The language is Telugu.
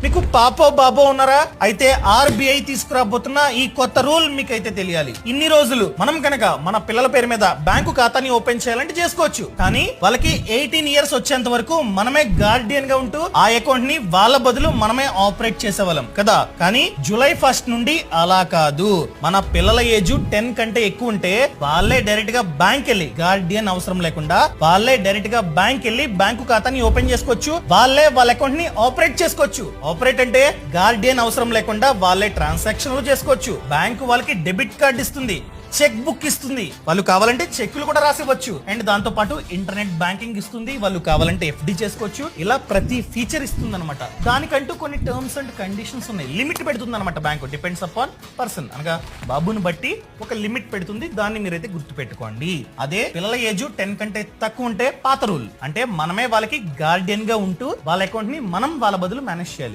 మీకు పాపో బాబో ఉన్నారా? అయితే ఆర్బీఐ తీసుకురాబోతున్న ఈ కొత్త రూల్ మీకైతే తెలియాలి. ఇన్ని రోజులు మనం కనుక మన పిల్లల పేరు మీద బ్యాంకు ఖాతాని ఓపెన్ చేయాలంటే చేసుకోవచ్చు. కానీ వాళ్ళకి 18 ఇయర్స్ వచ్చేంత వరకు మనమే గార్డియన్ గా ఉంటూ ఆ అకౌంట్ ని వాళ్ళ బదులు మనమే ఆపరేట్ చేసేవాళ్ళం కదా. కానీ జూలై 1 నుండి అలా కాదు. మన పిల్లల ఏజ్ 10 కంటే ఎక్కువ ఉంటే వాళ్ళే డైరెక్ట్ గా బ్యాంక్ వెళ్ళి, గార్డియన్ అవసరం లేకుండా వాళ్ళే డైరెక్ట్ గా బ్యాంక్ వెళ్ళి బ్యాంకు ఖాతాని ఓపెన్ చేసుకోవచ్చు. వాళ్ళే వాళ్ళ అకౌంట్ ని ఆపరేట్ చేసుకోవచ్చు. ఆపరేట్ అంటే గార్డియన్ అవసరం లేకుండా వాళ్ళే ట్రాన్సాక్షన్లు చేసుకోవచ్చు. బ్యాంకు వాళ్ళకి డెబిట్ కార్డ్ ఇస్తుంది, చెక్ బుక్ ఇస్తుంది, వాళ్ళు కావాలంటే చెక్కులు కూడా రాసివ్వచ్చు. అండ్ దాంతో పాటు ఇంటర్నెట్ బ్యాంకింగ్ ఇస్తుంది, వాళ్ళు కావాలంటే ఎఫ్డి చేసుకోవచ్చు. ఇలా ప్రతి ఫీచర్ ఇస్తుంది అనమాట. దానికంటూ కొన్ని టర్మ్స్ అండ్ కండిషన్స్ ఉన్నాయి. లిమిట్ పెడుతుంది అనమాట బ్యాంకు, డిపెండ్స్ అపాన్ పర్సన్. అనగా బాబుని బట్టి ఒక లిమిట్ పెడుతుంది. దాన్ని మీరైతే గుర్తు పెట్టుకోండి. అదే పిల్లల ఏజ్ 10 కంటే తక్కువ ఉంటే పాత రూల్, అంటే మనమే వాళ్ళకి గార్డియన్ గా ఉంటూ వాళ్ళ అకౌంట్ ని మనం వాళ్ళ బదులు మేనేజ్ చేయాలి.